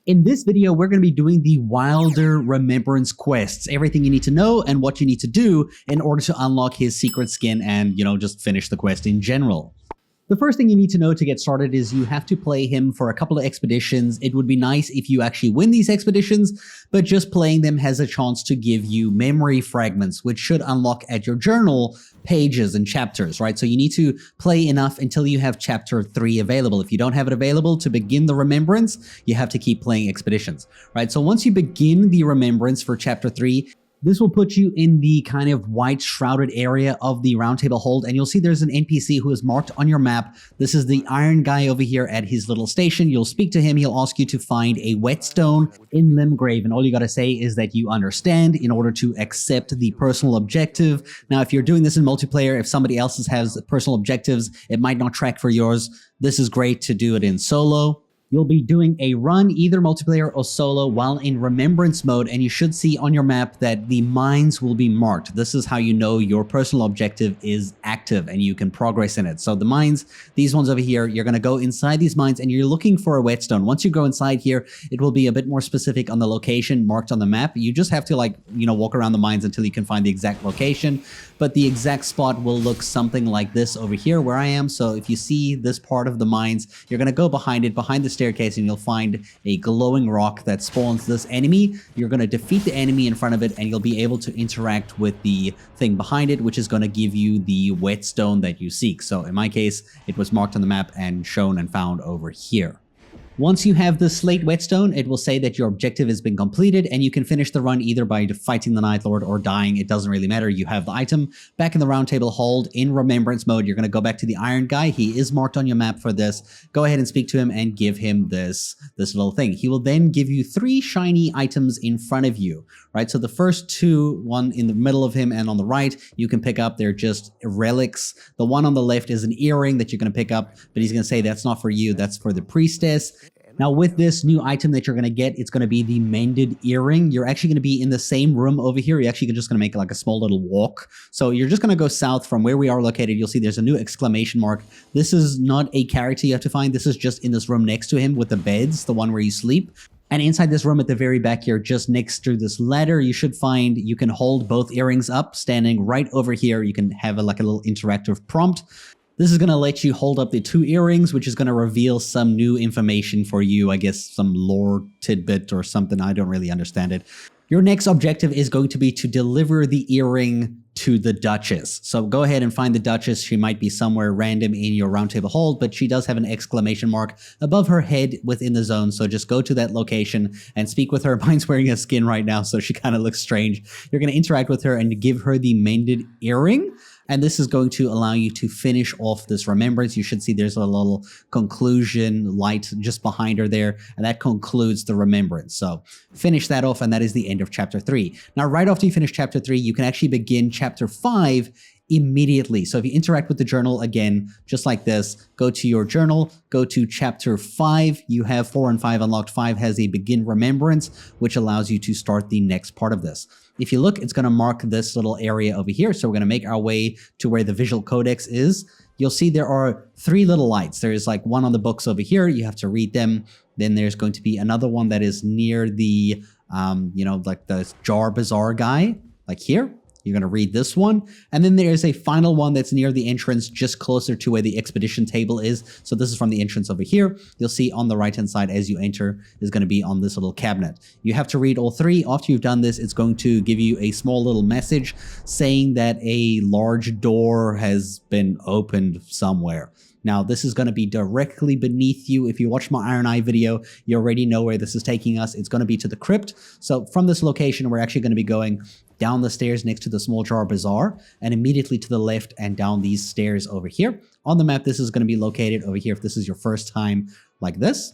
In this video, we're going to be doing the Wylder Remembrance quests, everything you need to know and what you need to do in order to unlock his secret skin and, just finish the quest in general. The first thing you need to know to get started is you have to play him for a couple of expeditions. It would be nice if you actually win these expeditions, but just playing them has a chance to give you memory fragments, which should unlock at your journal pages and chapters, right? So you need to play enough until you have chapter 3 available. If you don't have it available to begin the remembrance, you have to keep playing expeditions, right? So once you begin the remembrance for chapter 3, this will put you in the kind of white shrouded area of the Round Table Hold, and you'll see there's an NPC who is marked on your map. This is the Iron guy over here at his little station. You'll speak to him. He'll ask you to find a Whetstone in Limgrave, and all you gotta say is that you understand in order to accept the personal objective. Now, if you're doing this in multiplayer, if somebody else has personal objectives, it might not track for yours. This is great to do it in solo. You'll be doing a run, either multiplayer or solo, while in remembrance mode, and you should see on your map that the mines will be marked. This is how you know your personal objective is active and you can progress in it. So the mines, these ones over here, you're going to go inside these mines and you're looking for a Whetstone. Once you go inside here, it will be a bit more specific on the location marked on the map. You just have to walk around the mines until you can find the exact location, but the exact spot will look something like this over here where I am. So if you see this part of the mines, you're going to go behind it, behind the staircase, and you'll find a glowing rock that spawns this enemy. You're going to defeat the enemy in front of it and you'll be able to interact with the thing behind it, which is going to give you the Whetstone that you seek. So in my case, it was marked on the map and shown and found over here. Once you have the slate Whetstone, it will say that your objective has been completed and you can finish the run either by fighting the Nightlord or dying. It doesn't really matter. You have the item back in the Round Table Hold in remembrance mode. You're going to go back to the Iron guy. He is marked on your map for this. Go ahead and speak to him and give him this little thing. He will then give you 3 shiny items in front of you, right? So the first 2, one in the middle of him and on the right, you can pick up. They're just relics. The one on the left is an earring that you're going to pick up, but he's going to say that's not for you. That's for the priestess. Now, with this new item that you're going to get, it's going to be the mended earring. You're actually going to be in the same room over here. You're actually just going to make like a small little walk. So you're just going to go south from where we are located. You'll see there's a new exclamation mark. This is not a character you have to find. This is just in this room next to him with the beds, the one where you sleep. And inside this room at the very back here, just next to this ladder, you should find you can hold both earrings up, standing right over here. You can have a little interactive prompt. This is going to let you hold up the 2 earrings, which is going to reveal some new information for you. I guess some lore tidbit or something. I don't really understand it. Your next objective is going to be to deliver the earring to the Duchess. So go ahead and find the Duchess. She might be somewhere random in your Round Table Hold, but she does have an exclamation mark above her head within the zone. So just go to that location and speak with her. Mine's wearing a skin right now, so she kind of looks strange. You're going to interact with her and give her the mended earring. And this is going to allow you to finish off this remembrance. You should see there's a little conclusion light just behind her there, and that concludes the remembrance. So finish that off, and that is the end of chapter 3. Now, right after you finish chapter 3, you can actually begin chapter 5 immediately. So if you interact with the journal again, just like this, go to your journal, go to chapter 5. You have 4 and 5 unlocked. 5 has a begin remembrance, which allows you to start the next part of this. If you look, it's going to mark this little area over here. So we're going to make our way to where the visual codex is. You'll see there are 3 little lights. There's one on the books over here. You have to read them. Then there's going to be another one that is near the, the Jar Bazaar guy, like here. You're going to read this one. And then there's a final one that's near the entrance, just closer to where the expedition table is. So this is from the entrance over here. You'll see on the right-hand side as you enter is going to be on this little cabinet. You have to read all 3. After you've done this, it's going to give you a small little message saying that a large door has been opened somewhere. Now, this is going to be directly beneath you. If you watch my Iron Eye video, you already know where this is taking us. It's going to be to the crypt. So from this location, we're actually going to be going down the stairs next to the Small Jar Bazaar and immediately to the left and down these stairs over here. On the map, this is going to be located over here if this is your first time like this.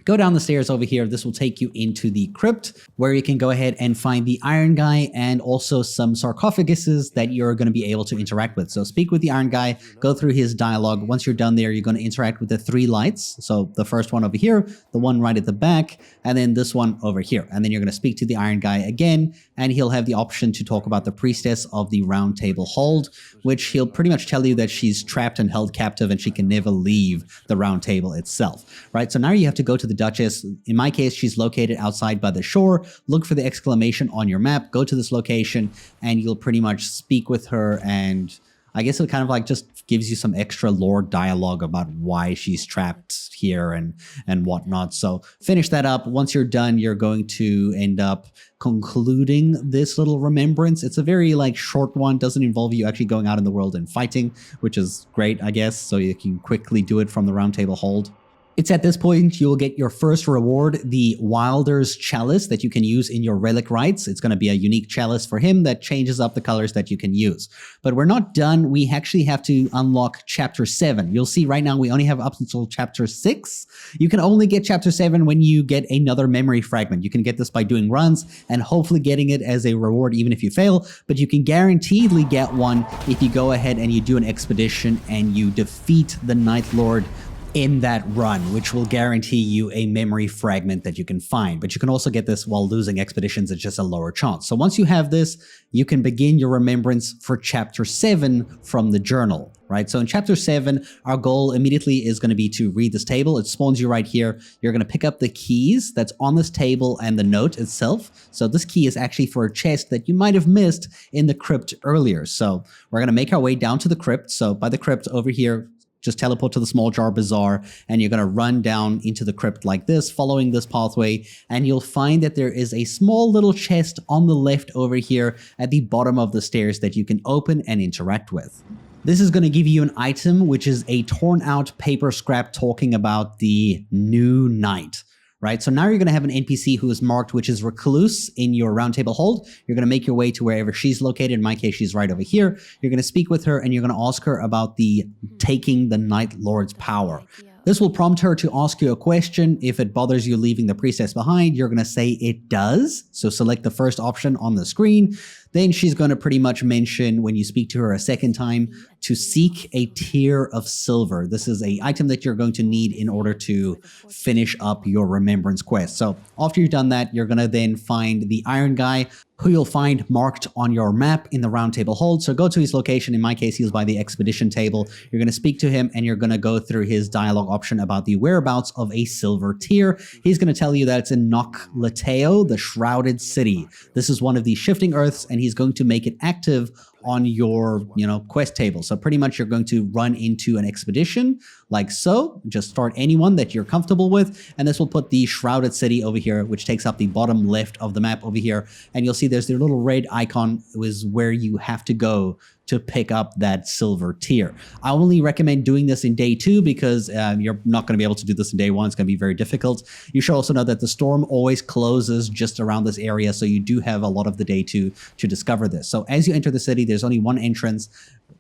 Go down the stairs over here. This will take you into the crypt where you can go ahead and find the Iron guy and also some sarcophaguses that you're going to be able to interact with. So speak with the Iron guy, go through his dialogue. Once you're done there, you're going to interact with the 3 lights. So the first one over here, the one right at the back, and then this one over here. And then you're going to speak to the Iron guy again, and he'll have the option to talk about the priestess of the Round Table Hold, which he'll pretty much tell you that she's trapped and held captive and she can never leave the Round Table itself, right? So now you have to go to to the Duchess. In my case, she's located outside by the shore. Look for the exclamation on your map, go to this location, and you'll pretty much speak with her, and I guess it kind of like just gives you some extra lore dialogue about why she's trapped here and whatnot. So finish that up. Once you're done, you're going to end up concluding this little remembrance. It's a very like short one, doesn't involve you actually going out in the world and fighting, which is great, I guess, so you can quickly do it from the round table hold. It's at this point you'll get your first reward, the Wylder's chalice that you can use in your relic rites. It's going to be a unique chalice for him that changes up the colors that you can use. But we're not done. We actually have to unlock chapter 7. You'll see right now we only have up until chapter 6. You can only get chapter 7 when you get another memory fragment. You can get this by doing runs and hopefully getting it as a reward even if you fail, but you can guaranteedly get one if you go ahead and you do an expedition and you defeat the Nightlord in that run, which will guarantee you a memory fragment that you can find. But you can also get this while losing expeditions at just a lower chance. So once you have this, you can begin your remembrance for chapter 7 from the journal, right? So in chapter 7, our goal immediately is going to be to read this table. It spawns you right here. You're going to pick up the keys that's on this table and the note itself. So this key is actually for a chest that you might have missed in the crypt earlier. So we're going to make our way down to the crypt. So by the crypt over here, just teleport to the small jar bazaar, and you're going to run down into the crypt like this, following this pathway, and you'll find that there is a small little chest on the left over here at the bottom of the stairs that you can open and interact with. This is going to give you an item, which is a torn out paper scrap talking about the new night. Right, so now you're going to have an NPC who is marked, which is Recluse, in your roundtable hold. You're going to make your way to wherever she's located. In my case, she's right over here. You're going to speak with her and you're going to ask her about the taking the Nightlord's power. This will prompt her to ask you a question. If it bothers you leaving the priestess behind, you're going to say it does. So select the first option on the screen. Then she's going to pretty much mention, when you speak to her a second time, to seek a tier of silver. This is an item that you're going to need in order to finish up your remembrance quest. So after you've done that, you're going to then find the iron guy, who you'll find marked on your map in the round table hold. So go to his location. In my case, he was by the expedition table. You're going to speak to him and you're going to go through his dialogue option about the whereabouts of a silver tier. He's going to tell you that it's in Noklateo, the Shrouded city. This is one of the shifting earths, and he's going to make it active on your, quest table. So pretty much you're going to run into an expedition like so. Just start anyone that you're comfortable with, and this will put the Shrouded city over here, which takes up the bottom left of the map over here. And you'll see there's the little red icon is where you have to go to pick up that silver tier. I only recommend doing this in day 2 because you're not going to be able to do this in day 1. It's going to be very difficult. You should also know that the storm always closes just around this area, so you do have a lot of the day to discover this. So as you enter the city, there's only one entrance.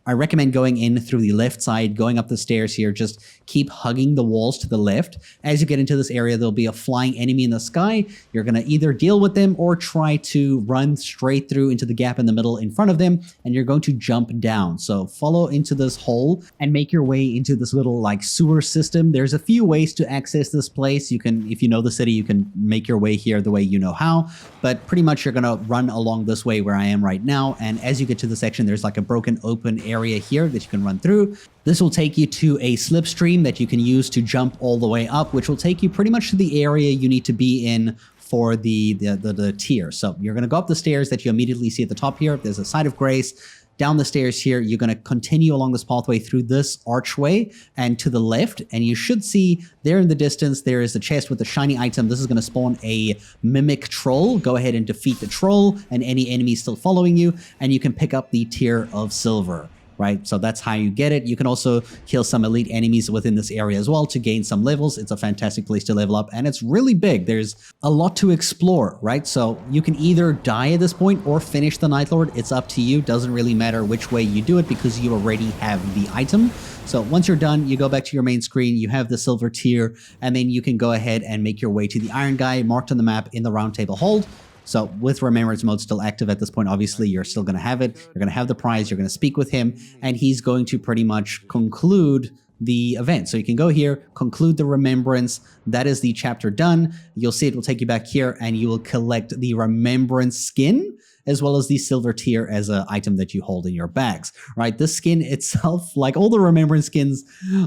I recommend going in through the left side, going up the stairs here. Just keep hugging the walls to the left. As you get into this area, there'll be a flying enemy in the sky. You're going to either deal with them or try to run straight through into the gap in the middle in front of them, and you're going to jump down. So follow into this hole and make your way into this little like sewer system. There's a few ways to access this place. You can, if you know the city, you can make your way here the way you know how, but pretty much you're going to run along this way where I am right now. And as you get to the section, there's like a broken open area here that you can run through. This will take you to a slipstream that you can use to jump all the way up, which will take you pretty much to the area you need to be in for the tier. So you're going to go up the stairs that you immediately see at the top here. There's a site of grace. Down the stairs here, you're going to continue along this pathway through this archway and to the left, and you should see there in the distance there is a chest with a shiny item. This is going to spawn a mimic troll. Go ahead and defeat the troll and any enemies still following you, and you can pick up the tier of silver. Right, so that's how you get it. You can also kill some elite enemies within this area as well to gain some levels. It's a fantastic place to level up, and it's really big. There's a lot to explore, right? So you can either die at this point or finish the Nightlord. It's up to you. Doesn't really matter which way you do it because you already have the item. So once you're done, you go back to your main screen, you have the silver tier, and then you can go ahead and make your way to the iron guy marked on the map in the round table hold. So with Remembrance mode still active at this point, obviously you're still going to have it. You're going to have the prize. You're going to speak with him, and he's going to pretty much conclude the event. So you can go here, conclude the Remembrance. That is the chapter done. You'll see it will take you back here, and you will collect the Remembrance skin. as well as the silver tier as an item that you hold in your bags, right? This skin itself, like all the Remembrance skins,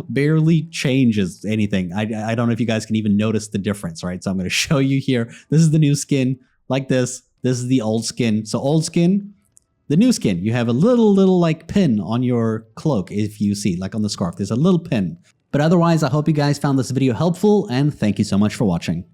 barely changes anything. I don't know if you guys can even notice the difference, right? So I'm going to show you here. This is the new skin, like this. This is the old skin. So old skin, the new skin, you have a little like pin on your cloak. If you see, like on the scarf, there's a little pin. But otherwise, I hope you guys found this video helpful, and thank you so much for watching.